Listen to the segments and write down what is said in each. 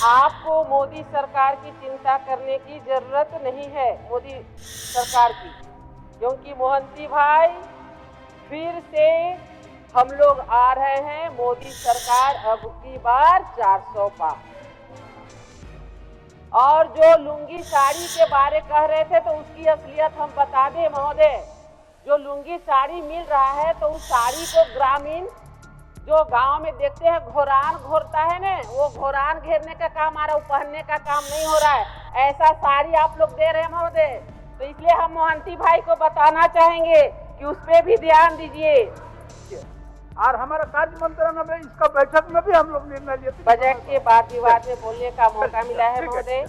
आपको मोदी सरकार की चिंता करने की जरूरत नहीं है, मोदी सरकार की, क्योंकि मोहंती भाई फिर से हम लोग आ रहे हैं। मोदी सरकार अब की बार 400 पार। और जो लुंगी साड़ी के बारे कह रहे थे तो उसकी असलियत हम बता दें महोदय। जो लुंगी साड़ी मिल रहा है तो उस साड़ी को ग्रामीण जो गांव में देखते हैं घोरान घोरता है ना, वो घोरान घेरने का काम आ रहा है, पहनने का काम नहीं हो रहा है। ऐसा साड़ी आप लोग दे रहे हैं महोदय, तो इसलिए हम मोहंती भाई को बताना चाहेंगे कि उस पर भी ध्यान दीजिए। और हमारा कार्य मंत्रालय में इसका बैठक में भी हम लोग निर्णय लिए थे। बजट के बाद विवाद में बोलने का मौका मिला है महोदय,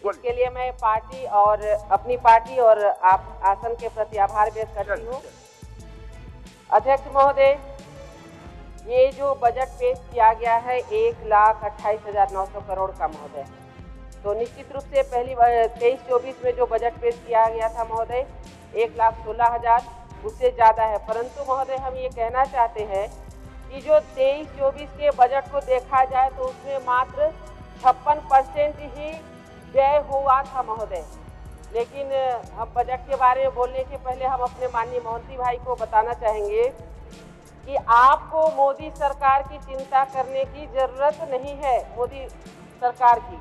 इसके लिए मैं पार्टी और अपनी पार्टी और आप आसन के प्रति आभार व्यक्त करती हूँ। अध्यक्ष महोदय, ये जो बजट पेश किया गया है 1,28,900 करोड़ का महोदय, तो निश्चित रूप से पहली 23-24 में जो बजट पेश किया गया था महोदय 1,16,000 उससे ज़्यादा है। परंतु महोदय हम ये कहना चाहते हैं कि जो 23-24 के बजट को देखा जाए तो उसमें मात्र 56% ही व्यय हुआ था महोदय। लेकिन हम बजट के बारे में बोलने के पहले हम अपने माननीय मोहंती भाई को बताना चाहेंगे कि आपको मोदी सरकार की चिंता करने की जरूरत नहीं है, मोदी सरकार की,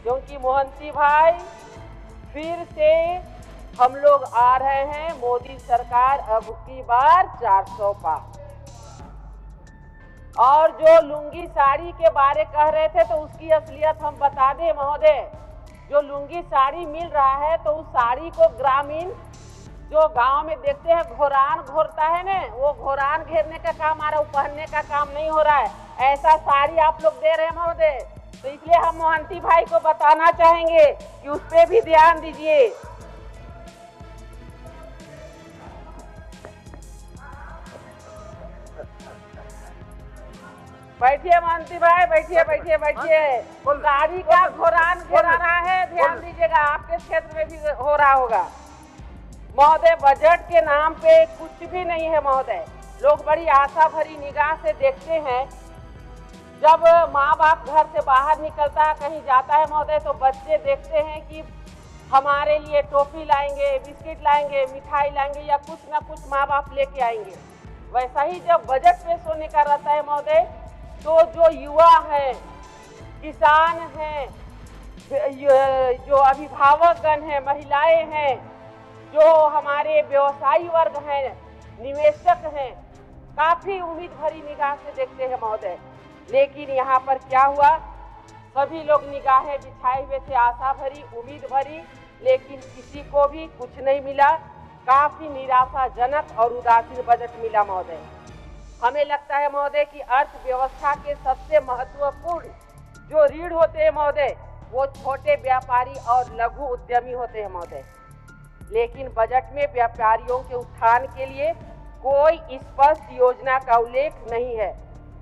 क्योंकि मोहंती भाई फिर से हम लोग आ रहे हैं। मोदी सरकार अब की बार 400 पार। और जो लुंगी साड़ी के बारे कह रहे थे तो उसकी असलियत हम बता दें महोदय। जो लुंगी साड़ी मिल रहा है तो उस साड़ी को ग्रामीण जो गांव में देखते हैं घोरान घोरता है ना, वो घोरान घेरने का काम आ रहा है, पहनने का काम नहीं हो रहा है। ऐसा साड़ी आप लोग दे रहे हैं महोदय, तो इसलिए हम मोहंती भाई को बताना चाहेंगे कि उस पर भी ध्यान दीजिए। बैठिए मोहंती भाई, बैठिए बैठिए बैठिए। साड़ी का घोरान घेरा रहा है, ध्यान दीजिएगा, आपके क्षेत्र में भी हो रहा होगा महोदय। बजट के नाम पे कुछ भी नहीं है महोदय। लोग बड़ी आशा भरी निगाह से देखते हैं। जब माँ बाप घर से बाहर निकलता है, कहीं जाता है महोदय, तो बच्चे देखते हैं कि हमारे लिए टॉफी लाएंगे, बिस्किट लाएंगे, मिठाई लाएंगे या कुछ ना कुछ माँ बाप लेके आएंगे। वैसा ही जब बजट पेश होने का रहता है महोदय, तो जो युवा हैं, किसान हैं, जो अभिभावकगण हैं, महिलाएं हैं, जो हमारे व्यवसायी वर्ग हैं, निवेशक हैं, काफी उम्मीद भरी निगाह से देखते हैं महोदय। लेकिन यहाँ पर क्या हुआ, सभी लोग निगाहें बिछाए हुए थे, आशा भरी, उम्मीद भरी, लेकिन किसी को भी कुछ नहीं मिला। काफी निराशाजनक और उदासीन बजट मिला महोदय। हमें लगता है महोदय कि अर्थव्यवस्था के सबसे महत्वपूर्ण जो रीढ़ होते हैं महोदय, वो छोटे व्यापारी और लघु उद्यमी होते हैं महोदय। लेकिन बजट में व्यापारियों के उत्थान के लिए कोई स्पष्ट योजना का उल्लेख नहीं है।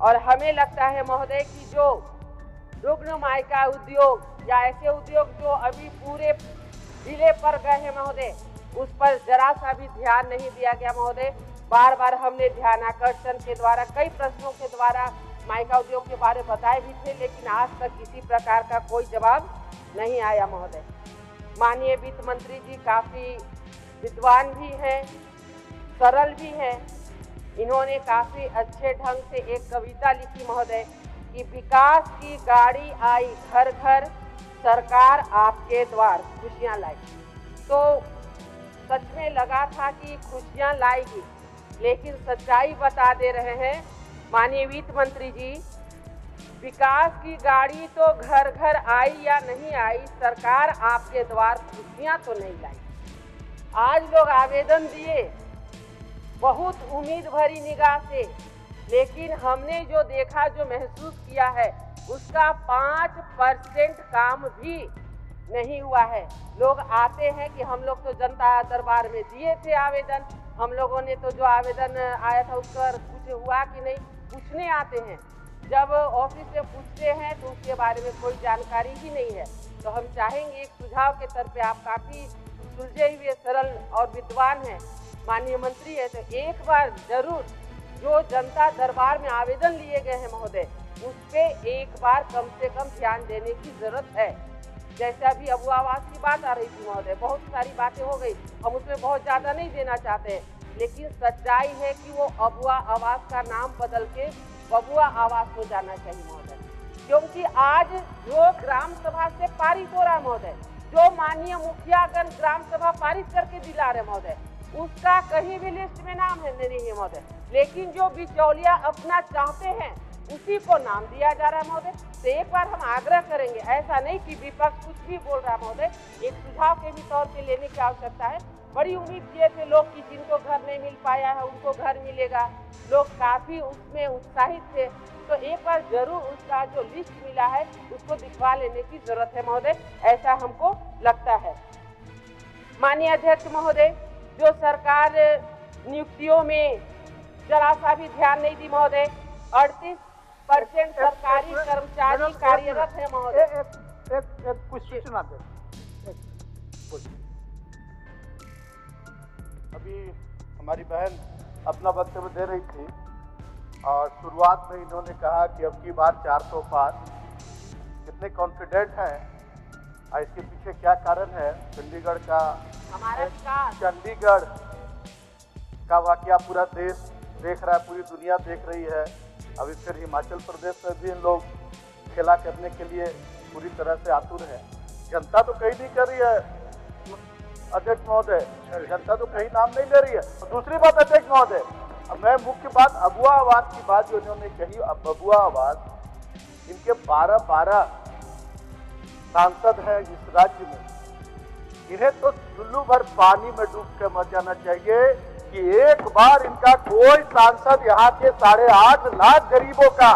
और हमें लगता है महोदय कि जो रुग्ण मायका उद्योग या ऐसे उद्योग जो अभी पूरे ढीले पर गए हैं महोदय, उस पर जरा सा भी ध्यान नहीं दिया गया महोदय। बार बार हमने ध्यान आकर्षण के द्वारा कई प्रश्नों के द्वारा माइका उद्योग के बारे में बताए भी थे, लेकिन आज तक किसी प्रकार का कोई जवाब नहीं आया महोदय। माननीय वित्त मंत्री जी काफ़ी विद्वान भी हैं, सरल भी हैं। इन्होंने काफ़ी अच्छे ढंग से एक कविता लिखी महोदय कि विकास की गाड़ी आई घर घर, सरकार आपके द्वार खुशियाँ लाई। तो सच में लगा था कि खुशियाँ लाएगी, लेकिन सच्चाई बता दे रहे हैं माननीय वित्त मंत्री जी, विकास की गाड़ी तो घर घर आई या नहीं आई, सरकार आपके द्वार खुशियाँ तो नहीं लाई। आज लोग आवेदन दिए बहुत उम्मीद भरी निगाह से, लेकिन हमने जो देखा, जो महसूस किया है, उसका 5% काम भी नहीं हुआ है। लोग आते हैं कि हम लोग तो जनता दरबार में दिए थे आवेदन, हम लोगों ने तो जो आवेदन आया था उस पर कुछ हुआ कि नहीं, पूछने आते हैं। जब ऑफिस से पूछते हैं तो उसके बारे में कोई जानकारी ही नहीं है। तो हम चाहेंगे एक सुझाव के तौर पे, आप काफ़ी सुलझे हुए, सरल और विद्वान हैं, माननीय मंत्री है, तो एक बार जरूर जो जनता दरबार में आवेदन लिए गए हैं महोदय, उस पे एक बार कम से कम ध्यान देने की जरूरत है। जैसे अभी अबुआ आवास की बात आ रही थी महोदय, बहुत सारी बातें हो गई, हम उसमें बहुत ज़्यादा नहीं देना चाहते हैं, लेकिन सच्चाई है कि वो अबुआ आवास का नाम बदल के बबुआ आवास हो जाना चाहिए महोदय। क्योंकि आज जो ग्राम सभा से पारित हो रहा है महोदय, जो माननीय मुखियागण ग्राम सभा पारित करके दिला रहे महोदय, उसका कहीं भी लिस्ट में नाम है नहीं है महोदय, लेकिन जो बिचौलिया अपना चाहते हैं उसी को नाम दिया जा रहा है महोदय। तो एक बार हम आग्रह करेंगे, ऐसा नहीं कि विपक्ष कुछ भी बोल रहा है महोदय, एक सुझाव के भी तौर पे लेने की आवश्यकता है। बड़ी उम्मीद किए थे लोग कि जिनको घर नहीं मिल पाया है उनको घर मिलेगा, लोग काफी उसमें उत्साहित थे, तो एक बार जरूर उसका जो लिस्ट मिला है उसको दिखवा लेने की जरूरत है महोदय, ऐसा हमको लगता है। माननीय अध्यक्ष महोदय, जो सरकार नियुक्तियों में जरा सा भी ध्यान नहीं दी महोदय, 38% सरकारी कर्मचारी कार्यरत है महोदय। एक कुछ सूचना दे। अभी हमारी बहन अपना वक्तव्य दे रही थी और शुरुआत में इन्होंने कहा कि अब की बार 400 पार, कितने कॉन्फिडेंट हैं और इसके पीछे क्या कारण है। चंडीगढ़ का वाकया पूरा देश देख रहा है, पूरी दुनिया देख रही है। अभी फिर हिमाचल प्रदेश में भी इन लोग खेला करने के लिए पूरी तरह से आतुर है। जनता तो कहीं नहीं कर रही है अध्यक्ष महोदय, जनता तो कहीं नाम नहीं ले रही है। और दूसरी बात अध्यक्ष महोदय, मैं मुख्य बात अबुआ आवास की बात जो इन्होंने कही, अब बबुआ आवास, इनके 12 सांसद हैं इस राज्य में, इन्हें तो चुल्लू भर पानी में डूब के मर जाना चाहिए कि एक बार इनका कोई सांसद यहाँ के 8.5 लाख गरीबों का,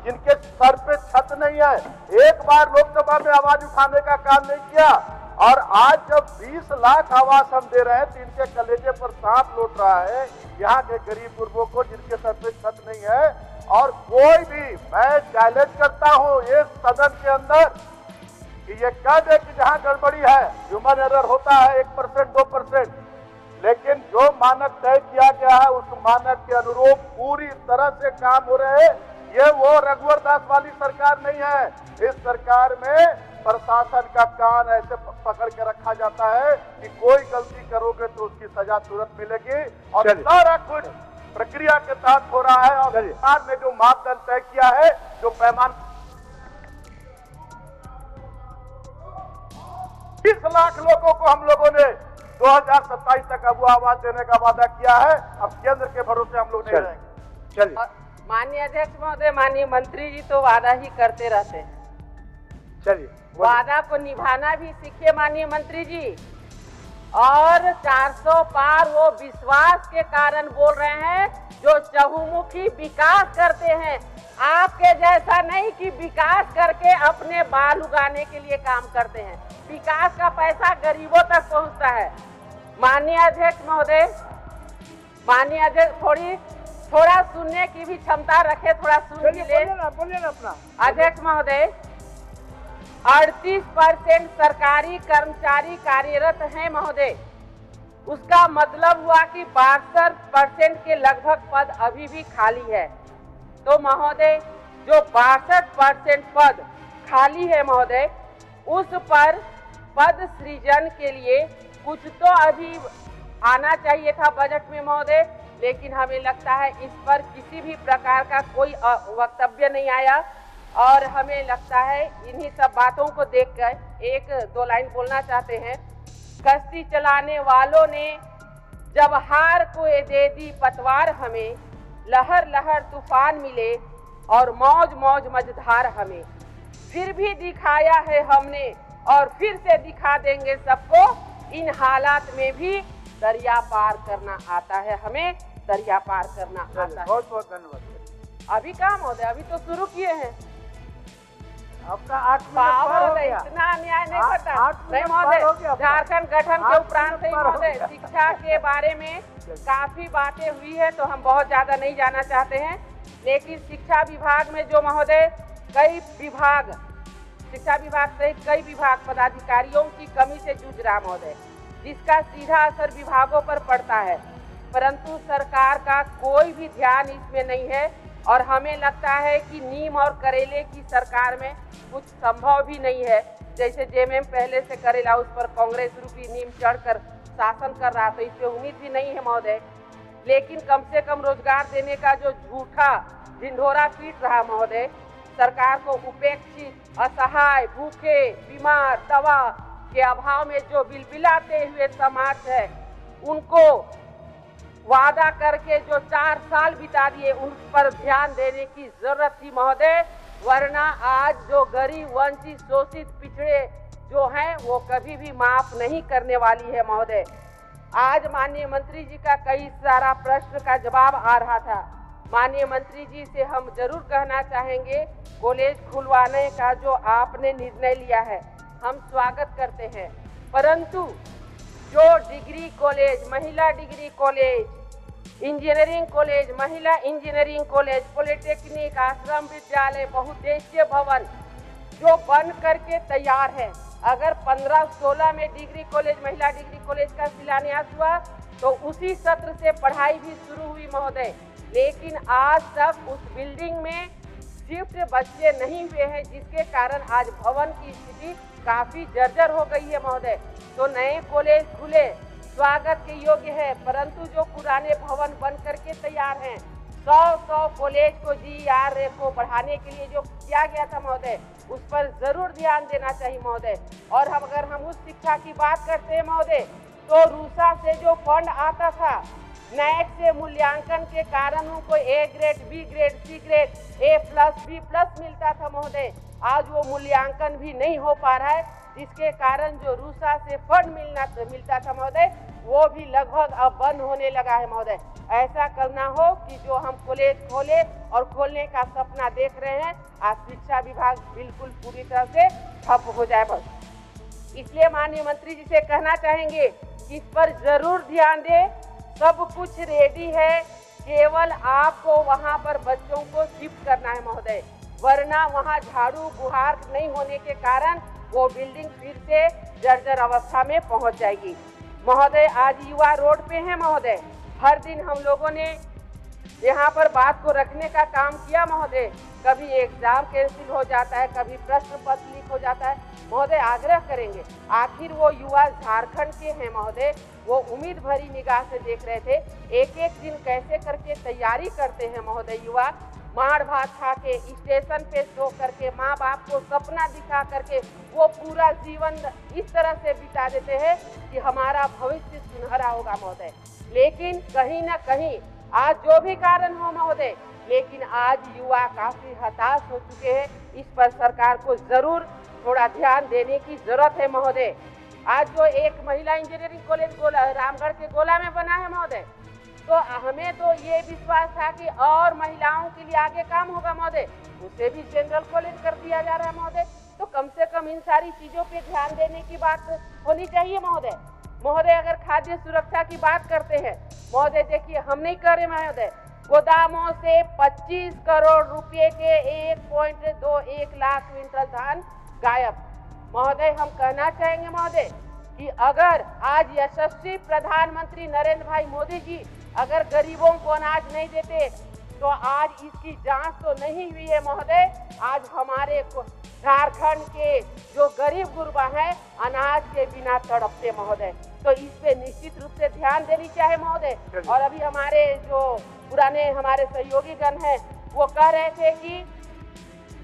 जिनके सर पे छत नहीं है, एक बार लोकसभा में आवाज उठाने का काम नहीं किया। और आज जब 20 लाख आवास हम दे रहे हैं तो इनके कलेजे पर सांप लौट रहा है यहाँ के गरीब गुरबों को, जिनके सर पे छत नहीं है। और कोई भी, मैं चैलेंज करता हूँ इस सदन के अंदर कि ये कह दे कि जहाँ गड़बड़ी है, ह्यूमन एरर होता है 1% 2%, लेकिन जो मानक तय किया गया है उस मानक के अनुरूप पूरी तरह से काम हो रहे हैं। ये वो रघुवर दास वाली सरकार नहीं है। इस सरकार में प्रशासन का कान ऐसे पकड़ के रखा जाता है कि कोई गलती करोगे तो उसकी सजा तुरंत मिलेगी, और सारा कुछ प्रक्रिया के तहत हो रहा है। और सरकार ने जो मापदंड तय किया है, जो पैमान 20 लाख लोगों को हम लोगों ने 2027 तक अबुआ आवास देने का वादा किया है। अब केंद्र के भरोसे हम लोग नहीं रहेंगे। चलिए माननीय अध्यक्ष महोदय, माननीय मंत्री जी तो वादा ही करते रहते हैं, चलिए वादा को निभाना भी सीखिए माननीय मंत्री जी। और 400 पार वो विश्वास के कारण बोल रहे हैं जो चहुमुखी विकास करते हैं, आपके जैसा नहीं कि विकास करके अपने बाल उगाने के लिए काम करते हैं। विकास का पैसा गरीबों तक पहुंचता है। माननीय अध्यक्ष महोदय, माननीय अध्यक्ष थोड़ा सुनने की भी क्षमता रखे, थोड़ा सुन भी ले। बोलिए ना अपना। अध्यक्ष महोदय, 38% सरकारी कर्मचारी कार्यरत हैं महोदय, उसका मतलब हुआ कि 62% के लगभग पद अभी भी खाली है। तो महोदय, जो 62% पद खाली है महोदय, उस पर पद सृजन के लिए कुछ तो अभी आना चाहिए था बजट में महोदय, लेकिन हमें लगता है इस पर किसी भी प्रकार का कोई वक्तव्य नहीं आया। और हमें लगता है इन्हीं सब बातों को देखकर 1-2 लाइन बोलना चाहते हैं। कश्ती चलाने वालों ने जब हार को दे दी पतवार हमें, लहर लहर तूफान मिले और मौज मौज मझधार हमें, फिर भी दिखाया है हमने और फिर से दिखा देंगे सबको, इन हालात में भी दरिया पार करना आता है, हमें दरिया पार करना आता है। बहुत बहुत धन्यवाद। अभी काम होता है, अभी तो शुरू किए हैं। आपका 8 मिनट पार हो गया। इतना अन्याय नहीं करता नहीं महोदय। झारखंड गठन के उपरांत से महोदय शिक्षा के बारे में काफी बातें हुई है, तो हम बहुत ज्यादा नहीं जाना चाहते हैं, लेकिन शिक्षा विभाग में जो महोदय कई विभाग, शिक्षा विभाग सहित कई विभाग पदाधिकारियों की कमी से जूझ रहा महोदय, जिसका सीधा असर विभागों पर पड़ता है, परंतु सरकार का कोई भी ध्यान इसमें नहीं है। और हमें लगता है कि नीम और करेले की सरकार में कुछ संभव भी नहीं है। जैसे जेएमएम पहले से करेला, उस पर कांग्रेस रूपी नीम चढ़कर शासन कर रहा, तो इससे उम्मीद भी नहीं है महोदय। लेकिन कम से कम रोजगार देने का जो झूठा ढिंढोरा पीट रहा महोदय, सरकार को उपेक्षित, असहाय, भूखे, बीमार, दवा के अभाव में जो बिलबिलाते हुए समाज है, उनको वादा करके जो 4 साल बिता दिए, उन पर ध्यान देने की जरूरत थी महोदय। वरना आज जो गरीब, वंचित, शोषित, पिछड़े जो हैं वो कभी भी माफ नहीं करने वाली है महोदय। आज माननीय मंत्री जी का कई सारा प्रश्न का जवाब आ रहा था। माननीय मंत्री जी से हम जरूर कहना चाहेंगे, कॉलेज खुलवाने का जो आपने निर्णय लिया है हम स्वागत करते हैं, परंतु जो डिग्री कॉलेज, महिला डिग्री कॉलेज, इंजीनियरिंग कॉलेज, महिला इंजीनियरिंग कॉलेज, पॉलिटेक्निक, आश्रम विद्यालय, बहुउद्देशीय भवन जो बन करके तैयार है, अगर 15-16 में डिग्री कॉलेज, महिला डिग्री कॉलेज का शिलान्यास हुआ तो उसी सत्र से पढ़ाई भी शुरू हुई महोदय, लेकिन आज तक उस बिल्डिंग में शिफ्ट बच्चे नहीं हुए हैं, जिसके कारण आज भवन की स्थिति काफी जर्जर हो गई है महोदय। तो नए कॉलेज खुले, स्वागत के योग्य है, परंतु जो पुराने भवन बन करके तैयार हैं, 100 कॉलेज को GRA को बढ़ाने के लिए जो किया गया था महोदय, उस पर जरूर ध्यान देना चाहिए महोदय। और अगर हम उस शिक्षा की बात करते हैं महोदय, तो रूसा से जो फंड आता था, नैक से मूल्यांकन के कारण उनको A grade, B grade, C grade, A+, B+ मिलता था महोदय, आज वो मूल्यांकन भी नहीं हो पा रहा है, जिसके कारण जो रूसा से फंड मिलता था महोदय, वो भी लगभग अब बंद होने लगा है महोदय। ऐसा करना हो कि जो हम कॉलेज खोले और खोलने का सपना देख रहे हैं, आज शिक्षा विभाग बिल्कुल पूरी तरह से ठप हो जाए बस। इसलिए माननीय मंत्री जी से कहना चाहेंगे कि इस पर जरूर ध्यान दें। सब कुछ रेडी है, केवल आपको वहां पर बच्चों को शिफ्ट करना है महोदय, वरना वहां झाड़ू बुहार नहीं होने के कारण वो बिल्डिंग फिर से जर्जर अवस्था में पहुंच जाएगी महोदय। आज युवा रोड पे हैं महोदय, हर दिन हम लोगों ने यहाँ पर बात को रखने का काम किया महोदय, कभी एग्जाम कैंसिल हो जाता है, कभी प्रश्न पत्र लीक हो जाता है महोदय। आग्रह करेंगे, आखिर वो युवा झारखंड के हैं महोदय, वो उम्मीद भरी निगाह से देख रहे थे, एक एक दिन कैसे करके तैयारी करते हैं महोदय युवा, मार भात खा के स्टेशन पे सो करके, माँ बाप को सपना दिखा करके वो पूरा जीवन इस तरह से बिता देते हैं कि हमारा भविष्य सुनहरा होगा महोदय। लेकिन कहीं ना कहीं आज जो भी कारण हो महोदय, लेकिन आज युवा काफी हताश हो चुके हैं, इस पर सरकार को जरूर थोड़ा ध्यान देने की जरूरत है महोदय। आज जो एक महिला इंजीनियरिंग कॉलेज रामगढ़ के गोला में बना है महोदय, तो हमें तो ये विश्वास था कि और महिलाओं के लिए आगे काम होगा महोदय, उसे भी जनरल कॉलेज कर दिया जा रहा है महोदय। तो कम से कम इन सारी चीजों पे ध्यान देने की बात होनी चाहिए महोदय। महोदय अगर खाद्य सुरक्षा की बात करते हैं महोदय, देखिए हम नहीं कर रहे महोदय, गोदामों से 25 करोड़ रुपए के 1.21 लाख क्विंटल धान गायब महोदय। हम कहना चाहेंगे महोदय कि अगर आज यशस्वी प्रधानमंत्री नरेंद्र भाई मोदी जी अगर गरीबों को अनाज नहीं देते तो आज इसकी जांच तो नहीं हुई है महोदय। आज हमारे झारखंड के जो गरीब गुरबा है अनाज के बिना तड़पते महोदय, तो इस पे निश्चित रूप से ध्यान देनी चाहिए महोदय। और अभी हमारे जो पुराने हमारे सहयोगी गण हैं वो कह रहे थे कि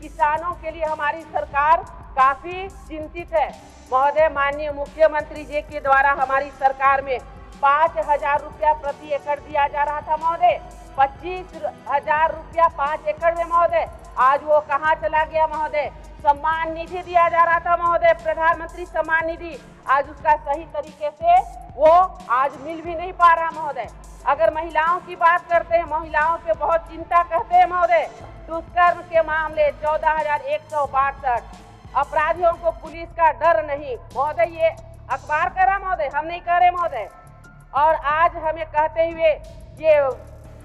किसानों के लिए हमारी सरकार काफी चिंतित है महोदय। माननीय मुख्यमंत्री जी के द्वारा हमारी सरकार में 5,000 रुपया प्रति एकड़ दिया जा रहा था महोदय, 25,000 रुपया 5 एकड़ में महोदय, आज वो कहाँ चला गया महोदय। सम्मान निधि दिया जा रहा था महोदय, प्रधानमंत्री सम्मान निधि, आज उसका सही तरीके से वो आज मिल भी नहीं पा रहा महोदय। अगर महिलाओं की बात करते हैं, महिलाओं पे बहुत चिंता करते हैं महोदय। दुष्कर्म के मामले 14,162, अपराधियों को पुलिस का डर नहीं महोदय, ये अखबार कह रहा महोदय, हम नहीं कह रहे महोदय। और आज हमें कहते हुए ये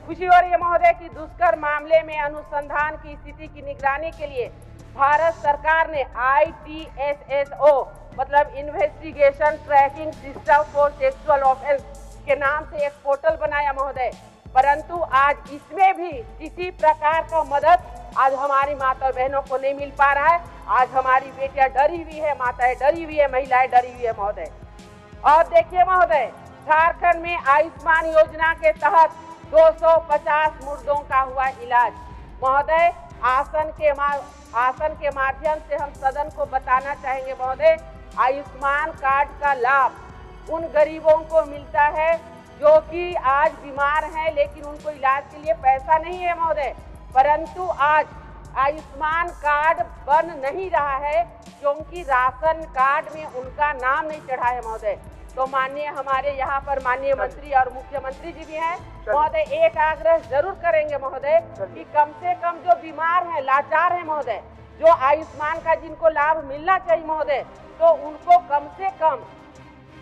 खुशी हो रही है महोदय कि दुष्कर्म मामले में अनुसंधान की स्थिति की निगरानी के लिए भारत सरकार ने ITSSO मतलब investigation tracking system for sexual offence के नाम से एक पोर्टल बनाया महोदय। परंतु आज इसमें भी किसी प्रकार का मदद आज हमारी माता बहनों को नहीं मिल पा रहा है। आज हमारी बेटियां डरी हुई है, माताएं डरी हुई है, महिलाएं डरी हुई है महोदय। और देखिए महोदय, झारखंड में आयुष्मान योजना के तहत 250 मुर्दों का हुआ इलाज। महोदय, आसन के माध्यम से हम सदन को बताना चाहेंगे महोदय, आयुष्मान कार्ड का लाभ उन गरीबों को मिलता है जो कि आज बीमार हैं, लेकिन उनको इलाज के लिए पैसा नहीं है महोदय। परंतु आज आयुष्मान कार्ड बन नहीं रहा है क्योंकि राशन कार्ड में उनका नाम नहीं चढ़ा है महोदय। तो माननीय हमारे यहाँ पर माननीय मंत्री और मुख्यमंत्री जी भी हैं महोदय, एक आग्रह जरूर करेंगे महोदय कि कम से कम जो बीमार हैं, लाचार हैं महोदय, जो आयुष्मान का जिनको लाभ मिलना चाहिए महोदय, तो उनको कम से कम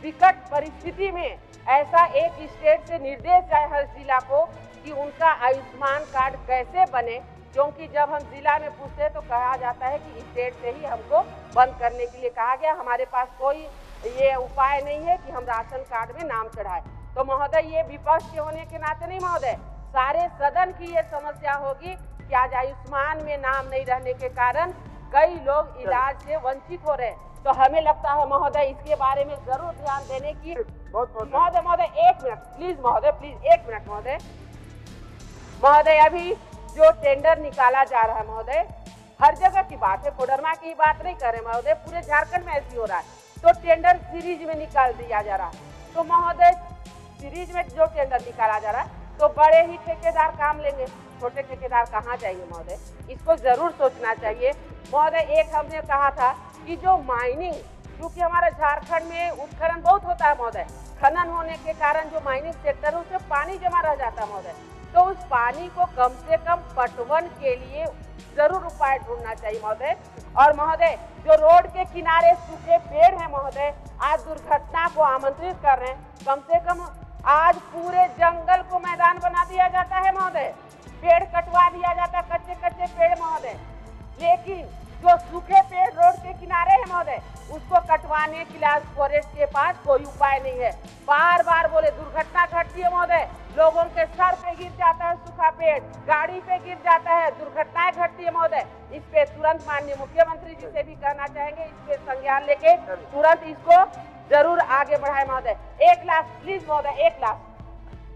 विकट परिस्थिति में ऐसा एक स्टेट से निर्देश जाए हर जिला को कि उनका आयुष्मान कार्ड कैसे बने। क्योंकि जब हम जिला में पूछते हैं तो कहा जाता है कि स्टेट से ही हमको बंद करने के लिए कहा गया, हमारे पास कोई ये उपाय नहीं है कि हम राशन कार्ड में नाम चढ़ाए। तो महोदय, ये विपक्ष के होने के नाते नहीं महोदय, सारे सदन की ये समस्या होगी कि आज आयुष्मान में नाम नहीं रहने के कारण कई लोग इलाज से वंचित हो रहे हैं। तो हमें लगता है महोदय इसके बारे में जरूर ध्यान देने की। महोदय एक मिनट प्लीज महोदय, प्लीज एक मिनट महोदय। महोदय, अभी जो टेंडर निकाला जा रहा है महोदय, हर जगह की बात है, कोडरमा की बात नहीं कर रहे महोदय, पूरे झारखंड में ऐसी हो रहा है। तो टेंडर सीरीज में निकाल दिया जा रहा है। तो महोदय, सीरीज में जो टेंडर निकाला जा रहा है तो बड़े ही ठेकेदार काम लेंगे, छोटे ठेकेदार कहाँ जाएंगे महोदय? इसको जरूर सोचना चाहिए महोदय। एक हमने कहा था कि जो माइनिंग, क्योंकि हमारे झारखंड में उत्खनन बहुत होता है महोदय, खनन होने के कारण जो माइनिंग सेक्टर है उसमें पानी जमा रह जाता है महोदय, तो उस पानी को कम से कम पटवन के लिए जरूर उपाय ढूंढना चाहिए महोदय। और महोदय, जो रोड के किनारे सूखे पेड़ हैं महोदय, आज दुर्घटना को आमंत्रित कर रहे हैं। कम से कम आज पूरे जंगल को मैदान बना दिया जाता है महोदय, पेड़ कटवा दिया जाता है, कच्चे कच्चे पेड़ महोदय, लेकिन जो सूखे पेड़ रोड के किनारे है महोदय, उसको कटवाने के लिए फॉरेस्ट के पास कोई उपाय नहीं है। बार बार बोले दुर्घटना घटती है महोदय, लोगों के सर पे गिर जाता है सूखा पेड़, गाड़ी पे गिर जाता है, दुर्घटनाएं घटती है महोदय। इस पे तुरंत माननीय मुख्यमंत्री जी से भी कहना चाहेंगे, इस पे संज्ञान लेके तुरंत इसको जरूर आगे बढ़ाए महोदय। 1 लाख प्लीज महोदय, 1 लाख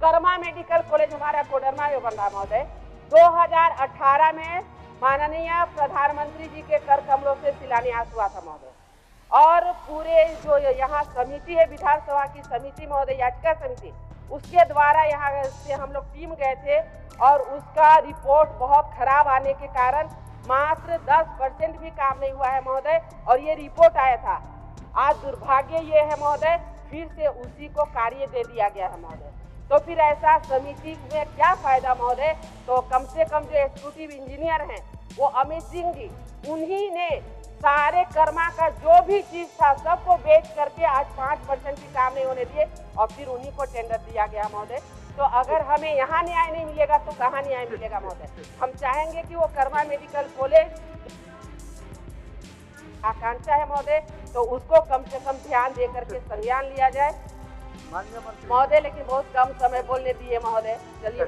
कर्मा मेडिकल कॉलेज हमारा कोडरमा में बन रहा है महोदय। 2018 में माननीय प्रधानमंत्री जी के कर कमलों से शिलान्यास हुआ था महोदय, और पूरे जो यहाँ समिति है, विधानसभा की समिति महोदय, याचिका समिति, उसके द्वारा यहाँ से हम लोग टीम गए थे और उसका रिपोर्ट बहुत खराब आने के कारण मात्र 10% भी काम नहीं हुआ है महोदय, और ये रिपोर्ट आया था। आज दुर्भाग्य ये है महोदय, फिर से उसी को कार्य दे दिया गया है महोदय। तो फिर ऐसा समिति में क्या फायदा महोदय? तो कम से कम जो एग्जीक्यूटिव इंजीनियर हैं वो अमित सिंह जी, उन्हीं ने सारे कर्मा का जो भी चीज था सबको बेच करके आज 5% भी काम नहीं होने दिए, और फिर उन्हीं को टेंडर दिया गया महोदय। तो अगर हमें यहाँ न्याय नहीं मिलेगा तो कहाँ न्याय मिलेगा महोदय? हम चाहेंगे कि वो कर्मा मेडिकल कॉलेज आकांक्षा है महोदय, तो उसको कम से कम ध्यान दे करके संज्ञान लिया जाए महोदय। लेकिन बहुत कम समय बोलने दिए महोदय, चलिए